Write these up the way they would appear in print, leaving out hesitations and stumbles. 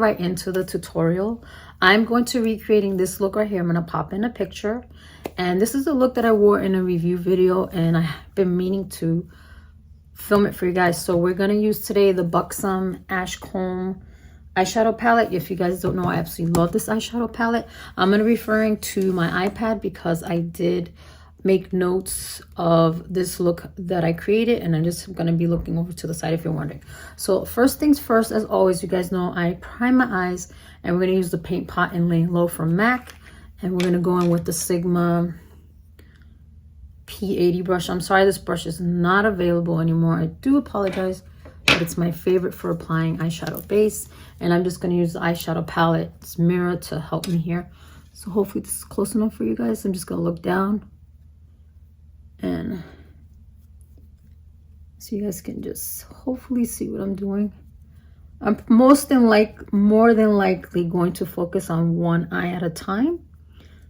right into the tutorial. I'm going to recreating this look right here. I'm going to pop in a picture. And this is the look that I wore in a review video, and I've been meaning to film it for you guys. So we're going to use today the BUXOM Ash Comb eyeshadow palette. If you guys don't know, I absolutely love this eyeshadow palette. I'm going to be referring to my iPad because I did make notes of this look that I created, and I'm just going to be looking over to the side if you're wondering. So first things first, as always, you guys know I prime my eyes, and we're going to use the Paint Pot and Laying Low from MAC, and we're going to go in with the Sigma P80 brush. I'm sorry this brush is not available anymore. I do apologize, but it's my favorite for applying eyeshadow base. And I'm just going to use the eyeshadow palette's mirror to help me here. So hopefully this is close enough for you guys. I'm just going to look down, and so you guys can just hopefully see what I'm doing. I'm more than likely going to focus on one eye at a time.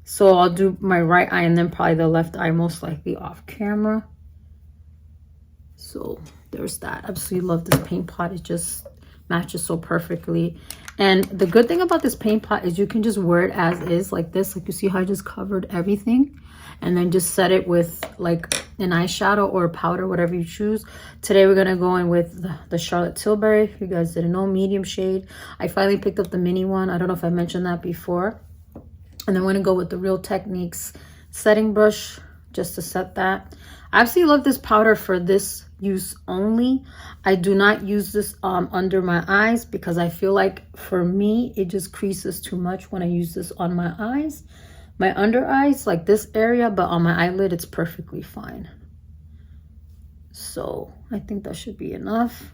So I'll do my right eye and then probably the left eye most likely off camera. So there's that. I absolutely love this paint pot. It just matches so perfectly. And the good thing about this paint pot is you can just wear it as is, like this. Like you see how I just covered everything, and then just set it with like an eyeshadow or a powder, whatever you choose. Today we're gonna go in with the Charlotte Tilbury. If you guys didn't know, medium shade. I finally picked up the mini one. I don't know if I mentioned that before. And then we're gonna go with the Real Techniques setting brush just to set that. I absolutely love this powder for this use only. I do not use this under my eyes because I feel like for me it just creases too much when I use this on my eyes, my under eyes, like this area, but on my eyelid it's perfectly fine. So I think that should be enough.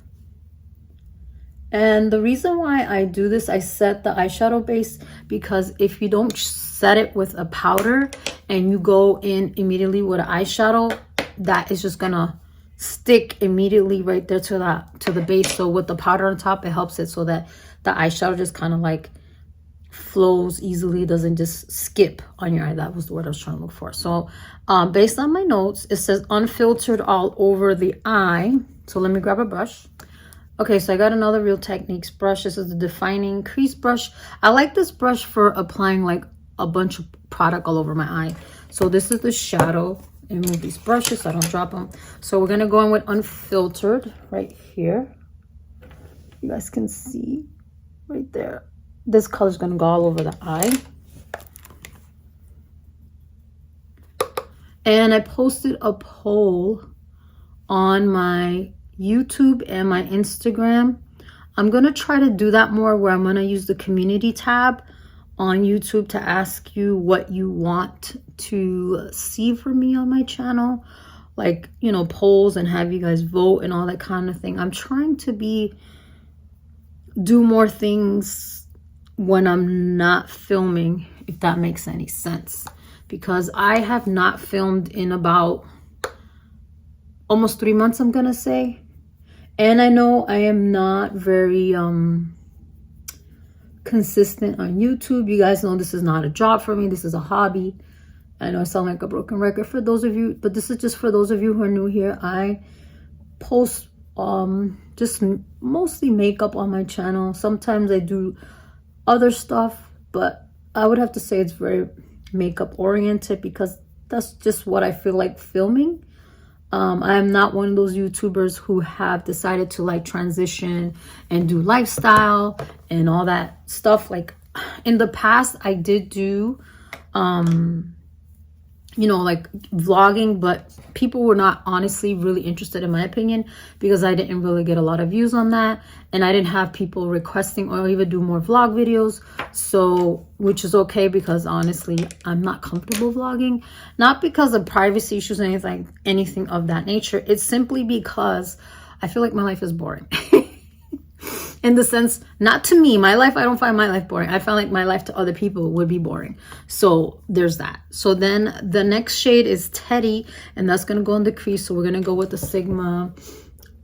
And the reason why I do this, I set the eyeshadow base, because if you don't set it with a powder and you go in immediately with an eyeshadow, that is just gonna stick immediately right there to the base. So with the powder on top, it helps it so that the eyeshadow just kind of like flows easily, doesn't just skip on your eye. That was the word I was trying to look for. So based on my notes, it says unfiltered all over the eye. So let me grab a brush. Okay, so I got another Real Techniques brush. This is the Defining Crease brush. I like this brush for applying like a bunch of product all over my eye. So this is the shadow. And move these brushes so I don't drop them. So we're gonna go in with Unfiltered right here. You guys can see right there. This color is gonna go all over the eye. And I posted a poll on my YouTube and my Instagram. I'm gonna try to do that more, where I'm gonna use the community tab on YouTube to ask you what you want to see from me on my channel, like, you know, polls, and have you guys vote and all that kind of thing. I'm trying to do more things when I'm not filming, if that makes any sense, because I have not filmed in about almost 3 months, I'm gonna say. And I know I am not very consistent on YouTube. You guys know this is not a job for me. This is a hobby. I know I sound like a broken record for those of you, but this is just for those of you who are new here. I post just mostly makeup on my channel. Sometimes I do other stuff, but I would have to say it's very makeup oriented because that's just what I feel like filming. I am not one of those YouTubers who have decided to like transition and do lifestyle and all that stuff. Like in the past, I did do, you know, like vlogging, but people were not honestly really interested, in my opinion, because I didn't really get a lot of views on that, and I didn't have people requesting or even do more vlog videos. So, which is okay, because honestly I'm not comfortable vlogging, not because of privacy issues or anything of that nature. It's simply because I feel like my life is boring. In the sense, not to me, my life, I don't find my life boring. I find like my life to other people would be boring. So there's that. So then the next shade is Teddy, and that's going to go in the crease. So we're going to go with the Sigma.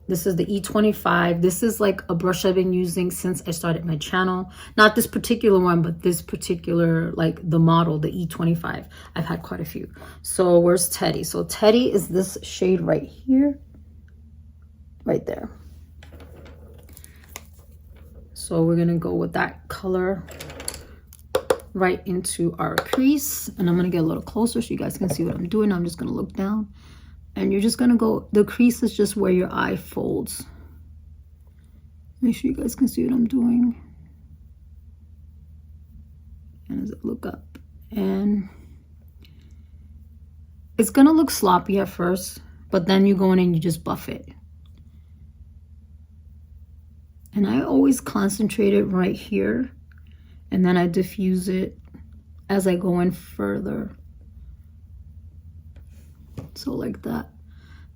This is the E25. This is like a brush I've been using since I started my channel. Not this particular one, but this particular, like the model, the E25. I've had quite a few. So where's Teddy? So Teddy is this shade right here. Right there. So we're gonna go with that color right into our crease, and I'm gonna get a little closer so you guys can see what I'm doing. I'm just gonna look down, and you're just gonna go, the crease is just where your eye folds. Make sure you guys can see what I'm doing. And as I look up, and it's gonna look sloppy at first, but then you go in and you just buff it. And I always concentrate it right here, and then I diffuse it as I go in further. So like that.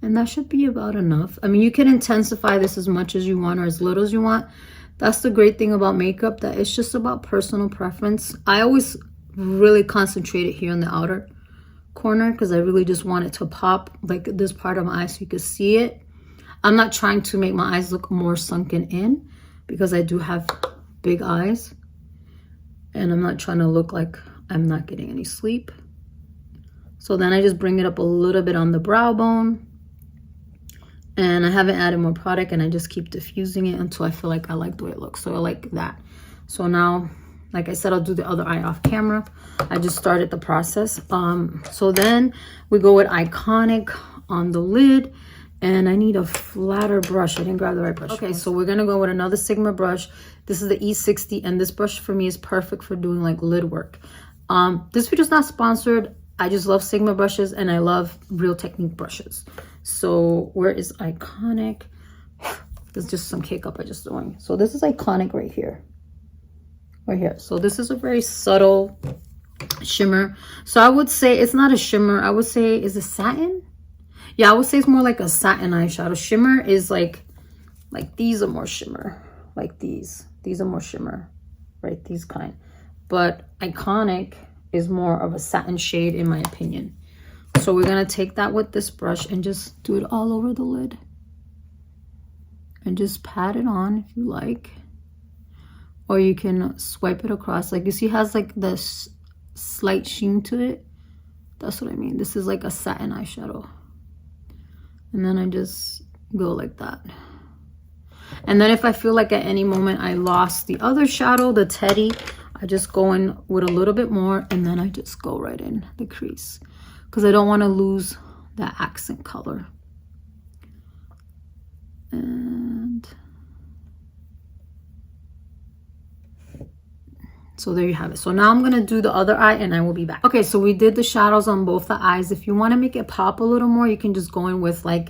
And that should be about enough. I mean, you can intensify this as much as you want or as little as you want. That's the great thing about makeup, that it's just about personal preference. I always really concentrate it here in the outer corner because I really just want it to pop like this part of my eye so you can see it. I'm not trying to make my eyes look more sunken in because I do have big eyes. And I'm not trying to look like I'm not getting any sleep. So then I just bring it up a little bit on the brow bone. And I haven't added more product, and I just keep diffusing it until I feel like I like the way it looks. So I like that. So now, like I said, I'll do the other eye off camera. I just started the process. So then we go with Iconic on the lid. And I need a flatter brush. I didn't grab the right brush. Okay, so we're gonna go with another Sigma brush. This is the E60, and this brush for me is perfect for doing like lid work. This video's not sponsored. I just love Sigma brushes, and I love Real Technique brushes. So where is Iconic? There's just some cake up I just doing. So this is Iconic right here. Right here. So this is a very subtle shimmer. So I would say it's not a shimmer. I would say, is it satin? Yeah, I would say it's more like a satin eyeshadow. Shimmer is like these are more shimmer. Like these. These are more shimmer. Right? These kind. But Iconic is more of a satin shade in my opinion. So we're going to take that with this brush and just do it all over the lid. And just pat it on if you like. Or you can swipe it across. Like you see, it has like this slight sheen to it. That's what I mean. This is like a satin eyeshadow. And then I just go like that. And then if I feel like at any moment I lost the other shadow, the Teddy, I just go in with a little bit more, and then I just go right in the crease. Because I don't want to lose that accent color. And so there you have it. So now I'm going to do the other eye, and I will be back. Okay, so we did the shadows on both the eyes. If you want to make it pop a little more, you can just go in with like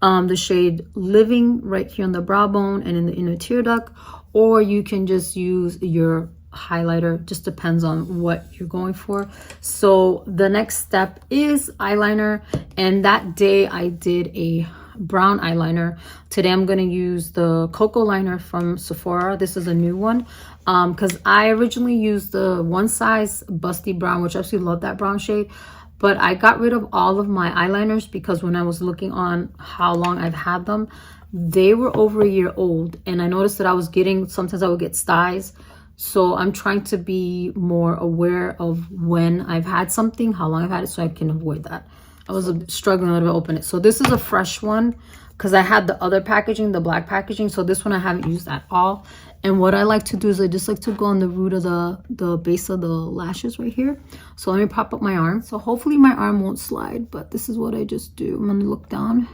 the shade Living right here on the brow bone and in the inner tear duct. Or you can just use your highlighter. Just depends on what you're going for. So the next step is eyeliner. And that day I did a brown eyeliner. Today I'm going to use the Cocoa liner from Sephora. This is a new one. Because I originally used the one size busty brown, which I actually love that brown shade, but I got rid of all of my eyeliners because when I was looking on how long I've had them, they were over a year old, and I noticed that I was getting, sometimes I would get styes. So I'm trying to be more aware of when I've had something, how long I've had it, so I can avoid that. I was struggling a little bit to open it. So this is a fresh one because I had the other packaging, the black packaging. So this one I haven't used at all. And what I like to do is I just like to go on the root of the base of the lashes right here. So let me prop up my arm. So hopefully my arm won't slide, but this is what I just do. I'm going to look down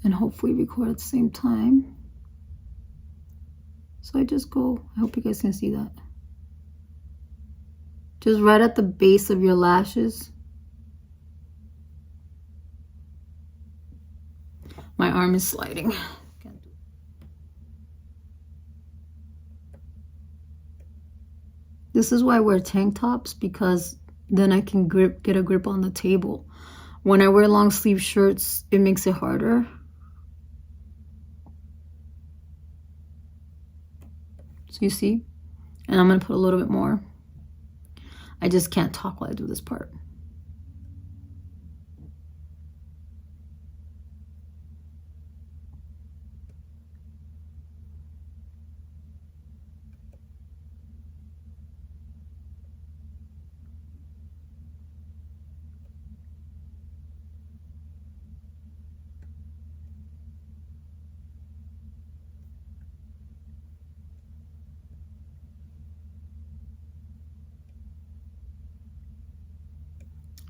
and hopefully record at the same time. So I just go, I hope you guys can see that. Just right at the base of your lashes. My arm is sliding. This is why I wear tank tops, because then I can get a grip on the table. When I wear long sleeve shirts, it makes it harder. So you see? And I'm going to put a little bit more. I just can't talk while I do this part.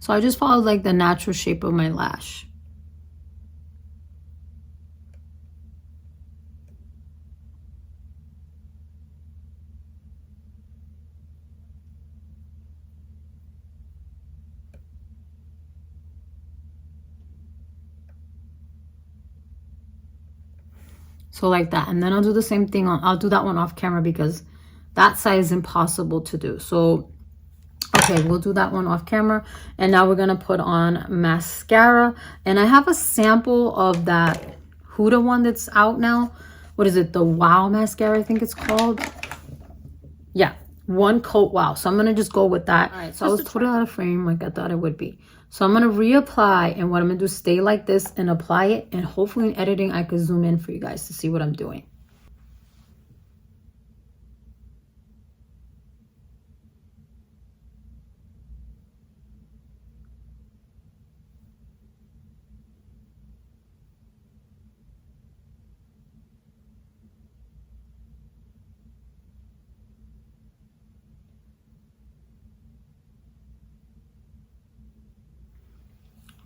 So I just followed like the natural shape of my lash. So like that. And then I'll do the same thing on, I'll do that one off camera because that side is impossible to do. So, okay, we'll do that one off camera. And now we're going to put on mascara. And I have a sample of that Huda one that's out now. What is it? The Wow mascara, I think it's called. Yeah, one coat Wow. So I'm going to just go with that. All right, so I was put it out of frame like I thought it would be. So I'm going to reapply, and what I'm going to do is stay like this and apply it, and hopefully in editing I could zoom in for you guys to see what I'm doing.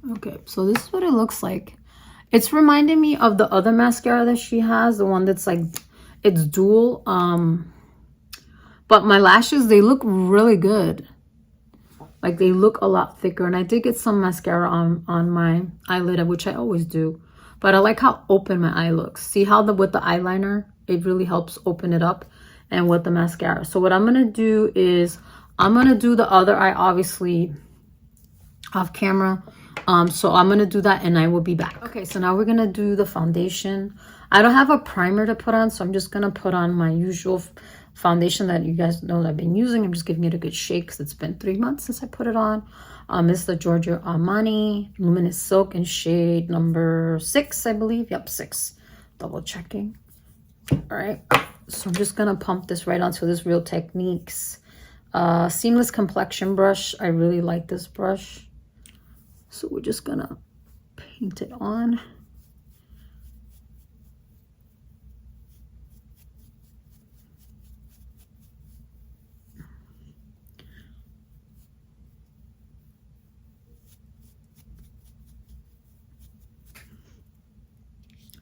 Okay, so this is what it looks like. It's reminding me of the other mascara that she has, the one that's like, it's dual. But my lashes, they look really good. Like they look a lot thicker. And I did get some mascara on my eyelid, which I always do. But I like how open my eye looks. See how with the eyeliner, it really helps open it up, and with the mascara. So what I'm going to do is, I'm going to do the other eye, obviously, off camera. So I'm going to do that and I will be back. Okay, so now we're going to do the foundation. I don't have a primer to put on, so I'm just going to put on my usual foundation that you guys know that I've been using. I'm just giving it a good shake because it's been 3 months since I put it on. It's the GIORGIO Armani Luminous Silk in shade number 6, I believe. Yep, 6. Double checking. All right, so I'm just going to pump this right onto this Real Techniques Seamless Complexion brush. I really like this brush. So we're just gonna paint it on.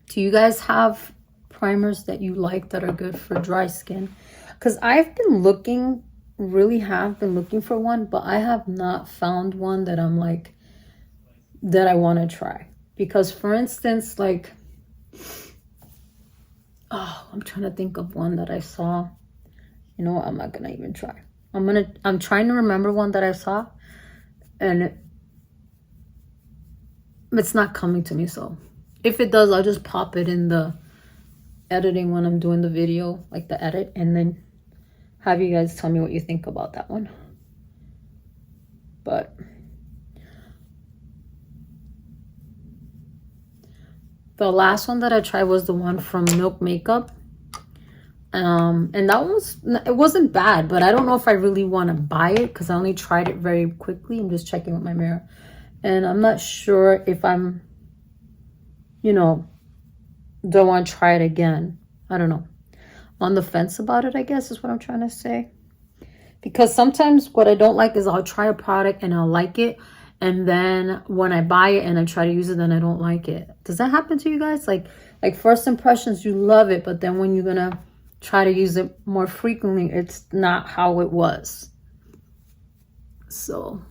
Do you guys have primers that you like that are good for dry skin? Because I've been looking, really have been looking for one, but I have not found one that I'm like, that I want to try. Because for instance, like, oh, I'm trying to think of one that I saw. You know what? I'm not gonna even try. I'm trying to remember one that I saw, and it's not coming to me. So if it does, I'll just pop it in the editing when I'm doing the video, like the edit, and then have you guys tell me what you think about that one. But the last one that I tried was the one from Milk Makeup. And that one it wasn't bad, but I don't know if I really want to buy it because I only tried it very quickly. I'm just checking with my mirror. And I'm not sure if I'm, you know, don't want to try it again. I don't know. On the fence about it, I guess is what I'm trying to say. Because sometimes what I don't like is I'll try a product and I'll like it, and then when I buy it and I try to use it, then I don't like it. Does that happen to you guys? Like first impressions, you love it, but then when you're gonna try to use it more frequently, it's not how it was. So,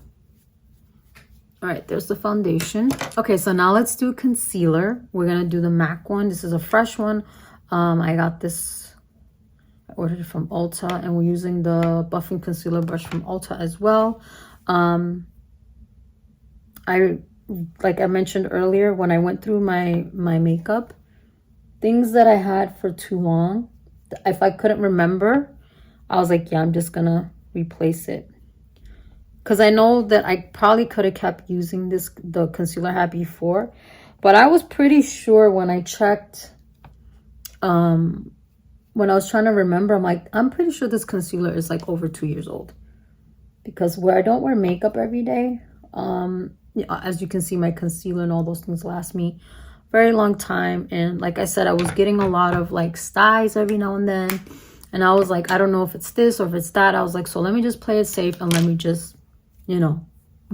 all right, there's the foundation. Okay, so now let's do concealer. We're gonna do the MAC one. This is a fresh one. I got this, I ordered it from Ulta, and we're using the buffing concealer brush from Ulta as well. Like I mentioned earlier, when I went through my makeup, things that I had for too long, if I couldn't remember, I was like, yeah, I'm just gonna replace it. Because I know that I probably could have kept using the concealer I had before, but I was pretty sure when I checked, when I was trying to remember, I'm like, I'm pretty sure this concealer is like over 2 years old. Because where I don't wear makeup every day, as you can see, my concealer and all those things last me a very long time. And like I said, I was getting a lot of like styes every now and then, and I was like, I don't know if it's this or if it's that. I was like, so let me just play it safe and let me just, you know,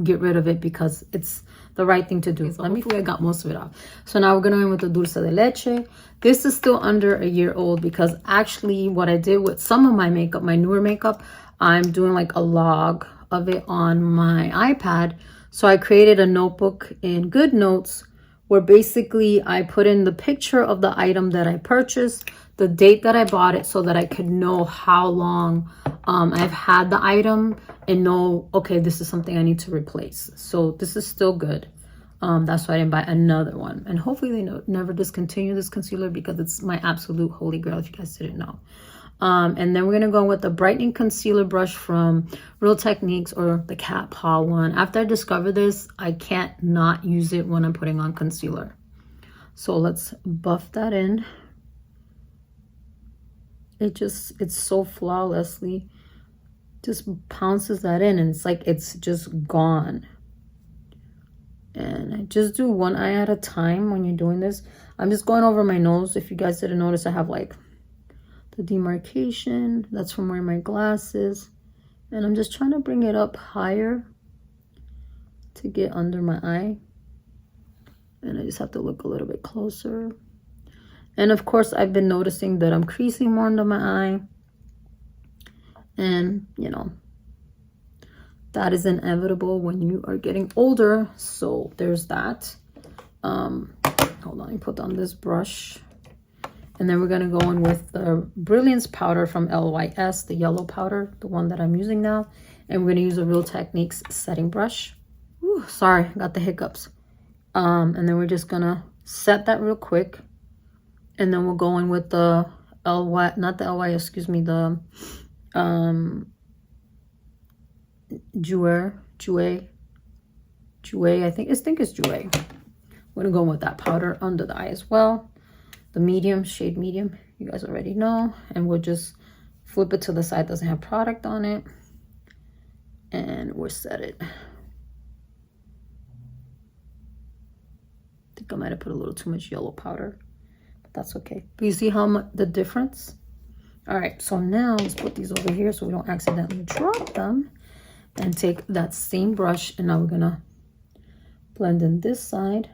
get rid of it because it's the right thing to do. So hopefully I got most of it off. So now we're going to go in with the Dulce de Leche. This is still under a year old because actually what I did with some of my makeup, my newer makeup, I'm doing like a log of it on my iPad. So I created a notebook in GoodNotes where basically I put in the picture of the item that I purchased, the date that I bought it, so that I could know how long I've had the item and know, okay, this is something I need to replace. So this is still good. That's why I didn't buy another one. And hopefully they never discontinue this concealer because it's my absolute holy grail, if you guys didn't know. And then we're going to go with the brightening concealer brush from Real Techniques, or the Cat Paw one. After I discovered this, I can't not use it when I'm putting on concealer. So let's buff that in. It's so flawlessly just pounces that in, and it's like it's just gone. And I just do one eye at a time when you're doing this. I'm just going over my nose. If you guys didn't notice, I have like the demarcation. That's from wearing my glasses. And I'm just trying to bring it up higher to get under my eye. And I just have to look a little bit closer. And of course, I've been noticing that I'm creasing more under my eye. And, you know, that is inevitable when you are getting older. So there's that. Hold on, let me put down this brush. And then we're going to go in with the Brilliance powder from LYS, the yellow powder, the one that I'm using now. And we're going to use a Real Techniques setting brush. Whew, sorry, got the hiccups. And then we're just going to set that real quick. And then we'll go in with the the JOUER, I think it's JOUER. We're gonna go with that powder under the eye as well. The medium, shade medium, you guys already know. And we'll just flip it to the side, doesn't have product on it. And we'll set it. I think I might have put a little too much yellow powder. That's okay. But you see how much the difference? All right, so now let's put these over here so we don't accidentally drop them. And take that same brush, and now we're gonna blend in this side.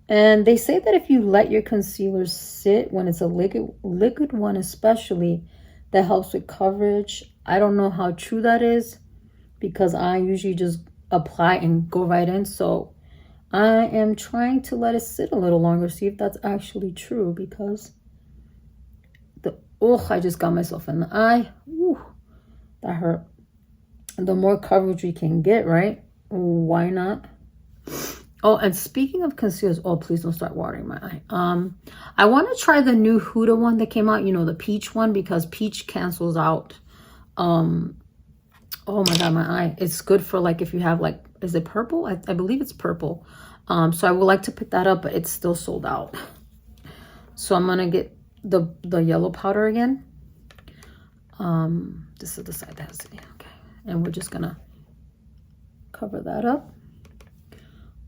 And they say that if you let your concealer sit when it's a liquid one especially, that helps with coverage. I don't know how true that is because I usually just apply and go right in. So I am trying to let it sit a little longer, see if that's actually true, because I just got myself in the eye. Ooh, that hurt. The more coverage we can get, right? Why not? Oh, and speaking of concealers, oh, please don't start watering my eye. I want to try the new Huda one that came out, you know, the peach one, because peach cancels out. Oh my God, my eye. It's good for like if you have like, is it purple? I believe it's purple. So I would like to pick that up, but it's still sold out. So I'm gonna get the yellow powder again. This is the side that has it. Okay, and we're just gonna cover that up.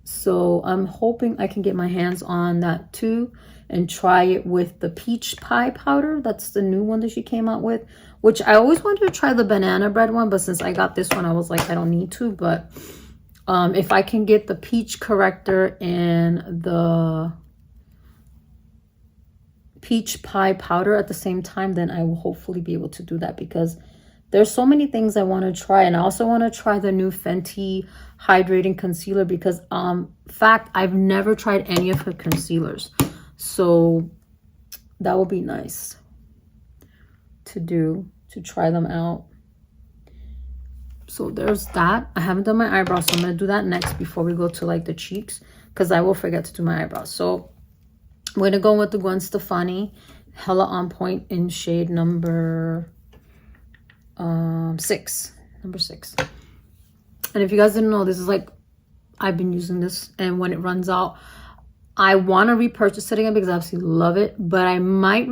So I'm hoping I can get my hands on that too and try it with the peach pie powder. That's the new one that she came out with, which I always wanted to try the banana bread one, but since I got this one, I was like, I don't need to. But if I can get the peach corrector and the peach pie powder at the same time, then I will hopefully be able to do that, because there's so many things I want to try. And I also want to try the new Fenty hydrating concealer, because fact, I've never tried any of her concealers, so that would be nice to try them out. So there's that. I haven't done my eyebrows, so I'm gonna do that next before we go to like the cheeks, because I will forget to do my eyebrows. So we're gonna go with the Gwen Stefani Hella On Point in shade number 6. Number 6. And if you guys didn't know, this is like, I've been using this, and when it runs out, I want to repurchase it again because I absolutely love it. But I might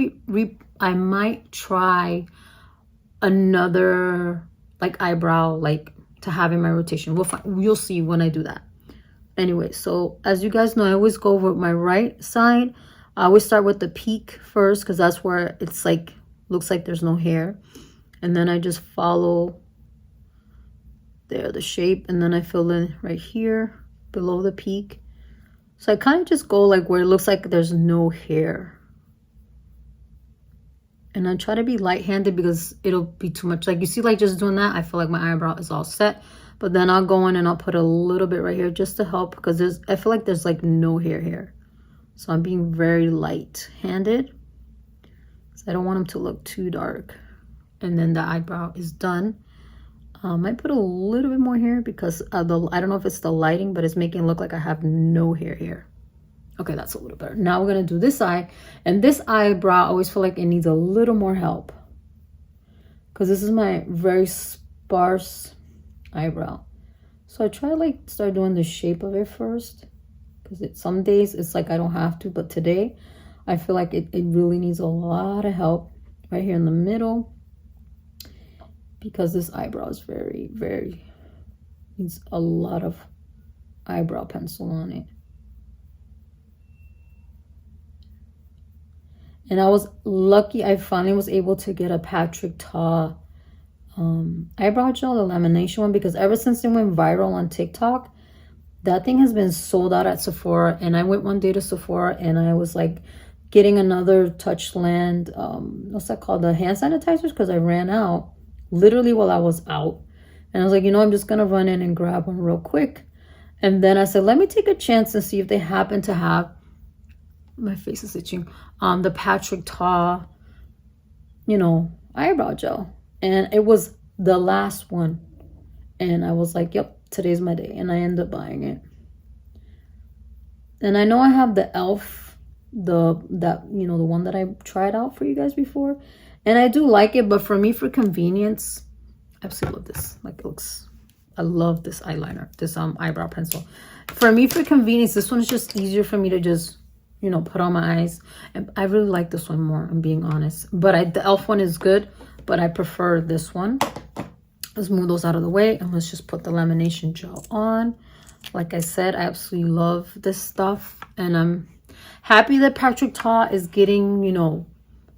I might try another like eyebrow like to have in my rotation. You'll see when I do that. Anyway, so as you guys know, I always go over my right side. I always start with the peak first because that's where it's like looks like there's no hair, and then I just follow there, the shape, and then I fill in right here below the peak. So I kind of just go like where it looks like there's no hair. And I try to be light-handed because it'll be too much. Like you see, like just doing that, I feel like my eyebrow is all set. But then I'll go in and I'll put a little bit right here just to help, because I feel like there's like no hair here. So I'm being very light-handed. So I don't want them to look too dark. And then the eyebrow is done. I might put a little bit more here because I don't know if it's the lighting, but it's making it look like I have no hair here. Okay, that's a little better. Now we're gonna do this eye, and this eyebrow I always feel like it needs a little more help because this is my very sparse eyebrow. So I try to like start doing the shape of it first, because some days it's like I don't have to, but today I feel like it really needs a lot of help right here in the middle, because this eyebrow is very needs a lot of eyebrow pencil on it. And I was lucky, I finally was able to get a Patrick Ta eyebrow gel, the lamination one, because ever since it went viral on TikTok, that thing has been sold out at Sephora. And I went one day to Sephora and I was like getting another Touchland, what's that called, the hand sanitizers, because I ran out literally while I was out. And I was like, you know, I'm just gonna run in and grab one real quick. And then I said, let me take a chance and see if they happen to have, my face is itching, the Patrick Ta, you know, eyebrow gel. And it was the last one. And I was like, yep, today's my day. And I ended up buying it. And I know I have the e.l.f., the one that I tried out for you guys before. And I do like it, but for me, for convenience, I absolutely love this. Like, it looks, I love this eyeliner, this eyebrow pencil. For me, for convenience, this one is just easier for me to just, you know, put on my eyes. And I really like this one more, I'm being honest. But the e.l.f. one is good, but I prefer this one. Let's move those out of the way and let's just put the lamination gel on. Like I said, I absolutely love this stuff. And I'm happy that Patrick Ta is getting, you know,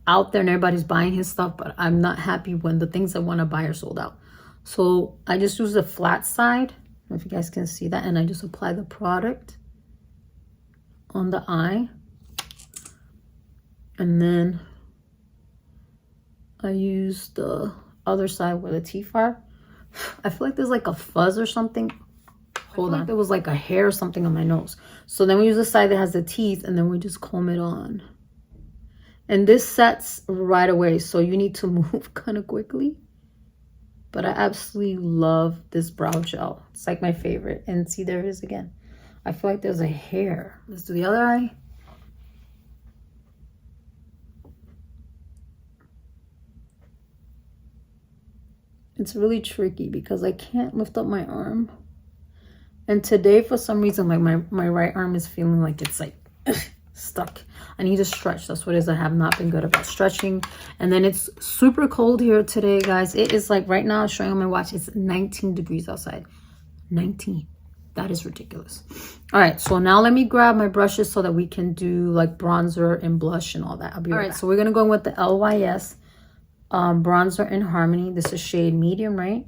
out there and everybody's buying his stuff, but I'm not happy when the things I want to buy are sold out. So I just use the flat side, I don't know if you guys can see that, and I just apply the product on the eye. And then I use the other side where the teeth are. I feel like there's like a fuzz or something. Hold on. There was like a hair or something on my nose. So then we use the side that has the teeth and then we just comb it on. And this sets right away, so you need to move kind of quickly. But I absolutely love this brow gel. It's like my favorite. And see, there it is again. I feel like there's a hair. Let's do the other eye. It's really tricky because I can't lift up my arm. And today, for some reason, like my right arm is feeling like it's like stuck. I need to stretch. That's what it is. I have not been good about stretching. And then it's super cold here today, guys. It is like right now, showing on my watch, it's 19 degrees outside. 19. That is ridiculous. All right, so now let me grab my brushes so that we can do like bronzer and blush and all that. I'll be right back. So we're gonna go in with the LYS bronzer in Harmony. This is shade medium, right?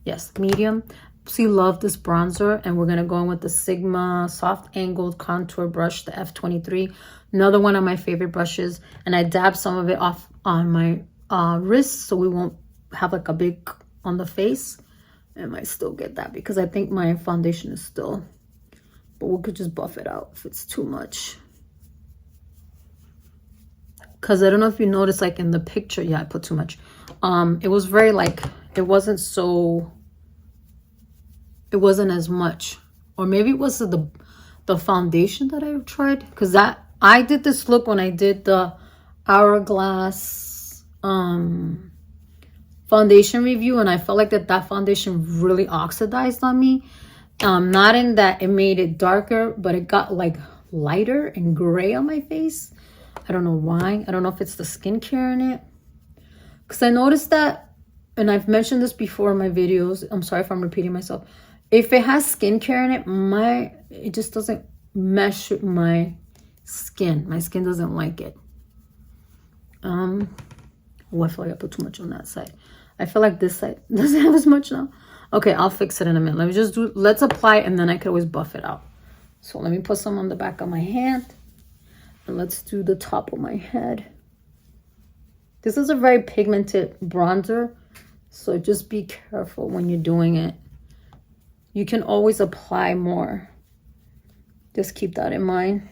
Yes, medium. See, love this bronzer. And we're gonna go in with the Sigma soft angled contour brush, the F23. Another one of my favorite brushes. And I dab some of it off on my wrist so we won't have like a big on the face. I might still get that because I think my foundation is still, but we could just buff it out if it's too much. Because I don't know if you noticed, like in the picture, yeah, I put too much. It was very like, it wasn't as much. Or maybe it was the foundation that I tried. Because I did this look when I did the Hourglass foundation review, and I felt like that foundation really oxidized on me. Not in that it made it darker, but it got like lighter and gray on my face. I don't know why. I don't know if it's the skincare in it. Because I noticed that, and I've mentioned this before in my videos. I'm sorry if I'm repeating myself. If it has skincare in it, it just doesn't mesh with my skin. My skin doesn't like it. Oh, I feel like I put too much on that side. I feel like this side doesn't have as much now. Okay, I'll fix it in a minute. Let me just do, let's apply it, and then I can always buff it out. So let me put some on the back of my hand, and let's do the top of my head. This is a very pigmented bronzer, so just be careful when you're doing it. You can always apply more. Just keep that in mind.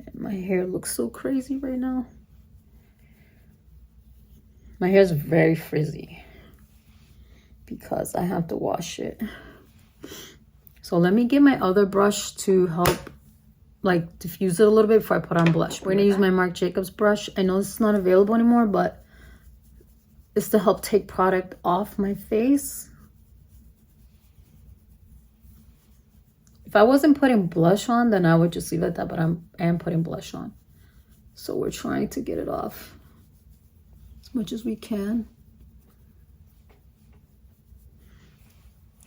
And my hair looks so crazy right now. My hair is very frizzy because I have to wash it. So let me get my other brush to help like diffuse it a little bit before I put on blush. We're gonna use my Marc Jacobs brush. I know this is not available anymore, but it's to help take product off my face. If I wasn't putting blush on, then I would just leave it at that, but I am putting blush on. So we're trying to get it off as much as we can.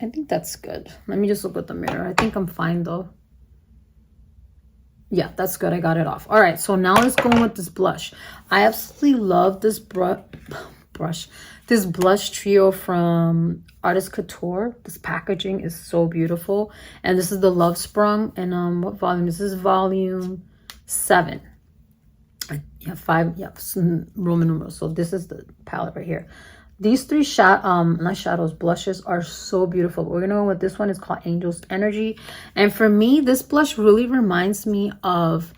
I think that's good. Let me just look at the mirror. I think I'm fine though. Yeah, that's good. I got it off. All right, so now let's go in with this blush. I absolutely love this this blush trio from Artist Couture. This packaging is so beautiful. And this is the Love Sprung. And what volume is this? Volume 7. Yeah, 5. Yeah, Roman numerals. So this is the palette right here. These three blushes are so beautiful. We're gonna go with this one. It's called Angel's Energy. And for me, this blush really reminds me of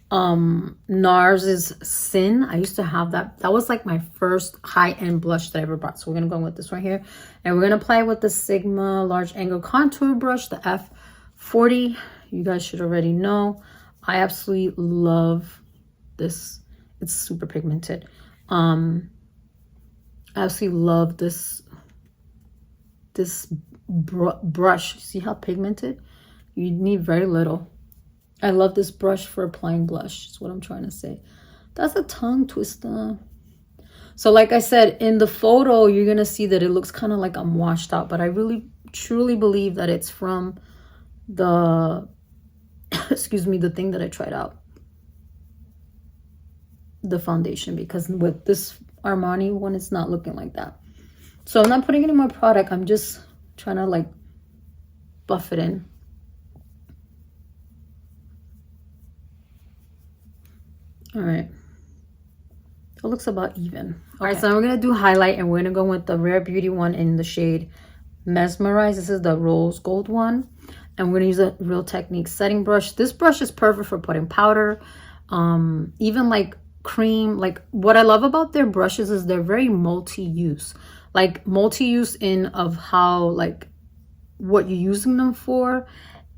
NARS's Sin. I used to have that. That was like my first high-end blush that I ever bought. So we're gonna go with this one here. And we're gonna apply it with the Sigma Large Angle Contour Brush, the F40. You guys should already know. I absolutely love this. It's super pigmented. I absolutely love this brush. See how pigmented? You need very little. I love this brush for applying blush, is what I'm trying to say. That's a tongue twister. So like I said, in the photo, you're going to see that it looks kind of like I'm washed out. But I really, truly believe that it's from the, excuse me, the thing that I tried out. The foundation. Because with this Armani one, it's not looking like that. So I'm not putting any more product. I'm just trying to like buff it in. All right, it looks about even. Okay. All right, so now we're gonna do highlight, and we're gonna go with the Rare Beauty one in the shade Mesmerize. This is the rose gold one, and we're gonna use a Real Technique setting brush. This brush is perfect for putting powder, even like cream. Like what I love about their brushes is they're very multi-use, like multi-use in of how like what you're using them for,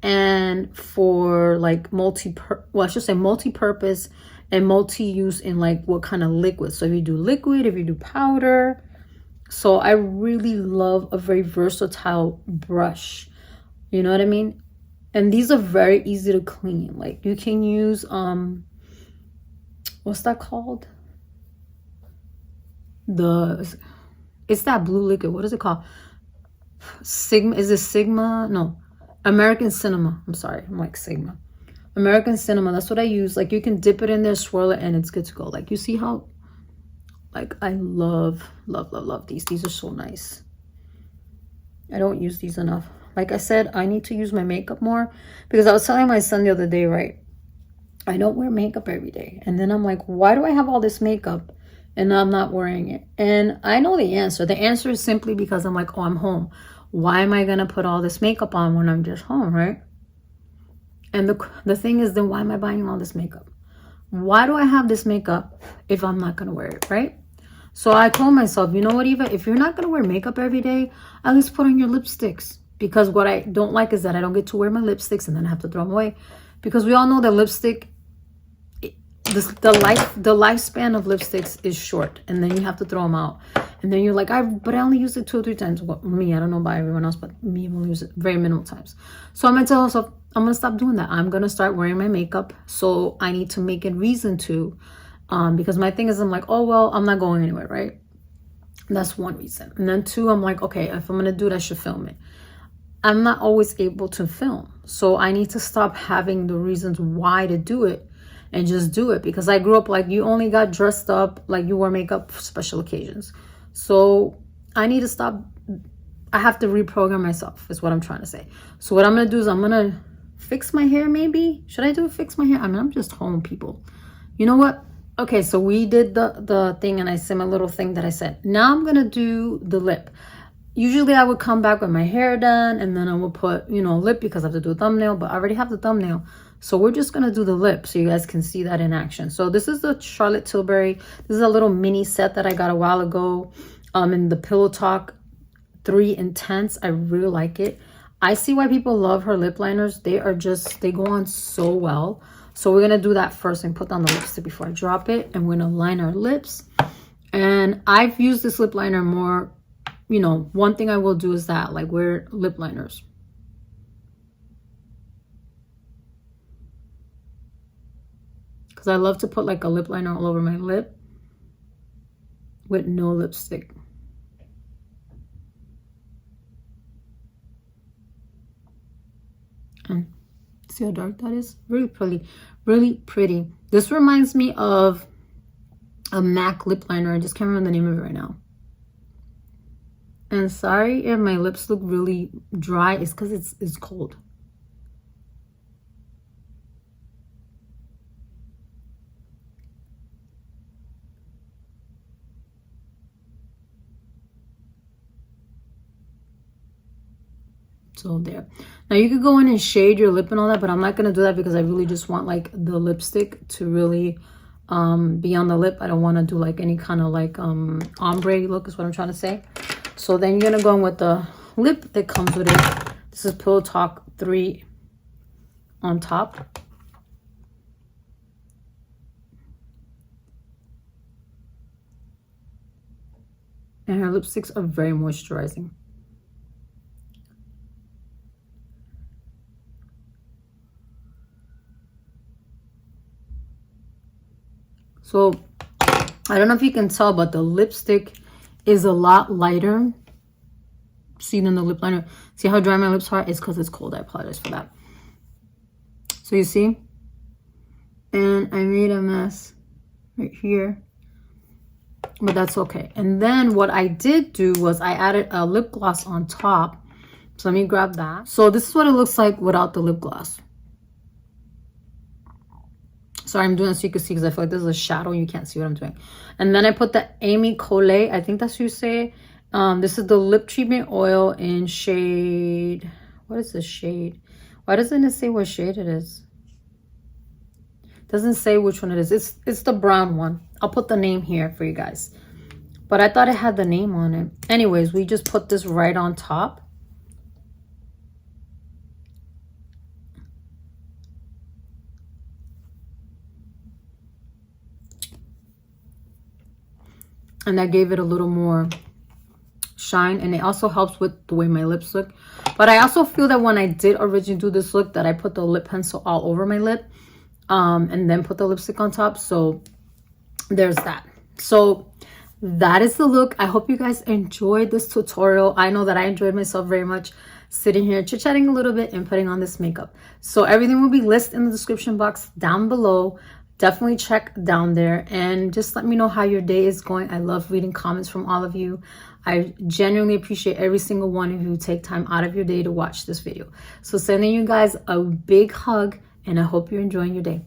and for like multi-purpose and multi-use in like what kind of liquid. So if you do liquid, if you do powder. So I really love a very versatile brush, you know what I mean? And these are very easy to clean. Like you can use what's that called? It's that blue liquid. What is it called? Sigma. Is it Sigma? No, American Cinema. I'm sorry, I'm like Sigma. American Cinema. That's what I use. Like you can dip it in there, swirl it, and it's good to go. Like you see how, like I love these. These are so nice. I don't use these enough. Like I said, I need to use my makeup more, because I was telling my son the other day, right? I don't wear makeup every day. And then I'm like, why do I have all this makeup and I'm not wearing it? And I know the answer. The answer is simply because I'm like, oh, I'm home. Why am I going to put all this makeup on when I'm just home, right? And the thing is, then why am I buying all this makeup? Why do I have this makeup if I'm not going to wear it, right? So I told myself, you know what, Eva? If you're not going to wear makeup every day, at least put on your lipsticks. Because what I don't like is that I don't get to wear my lipsticks and then I have to throw them away. Because we all know that lipstick, the lifespan of lipsticks is short, and then you have to throw them out. And then you're like, but I only use it 2 or 3 times. Well, me, I don't know about everyone else, but me, I only use it very minimal times. So I'm gonna tell myself, I'm gonna stop doing that. I'm gonna start wearing my makeup. So I need to make a reason to, because my thing is, I'm like, oh well, I'm not going anywhere, right? That's one reason. And then 2, I'm like, okay, if I'm gonna do it, I should film it. I'm not always able to film, so I need to stop having the reasons why to do it and just do it. Because I grew up like you only got dressed up, like you wore makeup for special occasions. So I need to stop. I have to reprogram myself is what I'm trying to say. So what I'm going to do is I'm going to fix my hair maybe. Should I do fix my hair? I mean, I'm just home, people. You know what? Okay, so we did the thing and I said my little thing that I said. Now I'm going to do the lip. Usually I would come back with my hair done and then I will put, you know, lip because I have to do a thumbnail, but I already have the thumbnail. So we're just going to do the lip so you guys can see that in action. So this is the Charlotte Tilbury. This is a little mini set that I got a while ago in the Pillow Talk 3 Intense. I really like it. I see why people love her lip liners. They go on so well. So we're going to do that first and put down the lipstick before I drop it. And we're going to line our lips. And I've used this lip liner more. You know, one thing I will do is that, like, wear lip liners. Because I love to put like a lip liner all over my lip with no lipstick. And see how dark that is? Really pretty. Really pretty. This reminds me of a MAC lip liner. I just can't remember the name of it right now. And sorry if my lips look really dry. It's because it's cold. So there. Now you could go in and shade your lip and all that, but I'm not going to do that because I really just want like the lipstick to really be on the lip. I don't want to do like any kind of like ombre look is what I'm trying to say. So then you're going to go in with the lip that comes with it. This is Pillow Talk 3 on top. And her lipsticks are very moisturizing. So I don't know if you can tell, but the lipstick is a lot lighter. See, than the lip liner. See how dry my lips are? It's because it's cold. I apologize for that. So you see? And I made a mess right here. But that's okay. And then what I did do was I added a lip gloss on top. So let me grab that. So this is what it looks like without the lip gloss. Sorry, I'm doing this so you can see because I feel like this is a shadow and you can't see what I'm doing. And then I put the Amy Collet. I think that's what you say. This is the lip treatment oil in shade. What is this shade? Why doesn't it say what shade it is? It doesn't say which one it is. It's the brown one. I'll put the name here for you guys. But I thought it had the name on it. Anyways, we just put this right on top. And that gave it a little more shine. And it also helps with the way my lips look. But I also feel that when I did originally do this look, that I put the lip pencil all over my lip. And then put the lipstick on top. So there's that. So that is the look. I hope you guys enjoyed this tutorial. I know that I enjoyed myself very much sitting here chit-chatting a little bit and putting on this makeup. So everything will be listed in the description box down below. Definitely check down there and just let me know how your day is going. I love reading comments from all of you. I genuinely appreciate every single one of you who take time out of your day to watch this video. So sending you guys a big hug and I hope you're enjoying your day.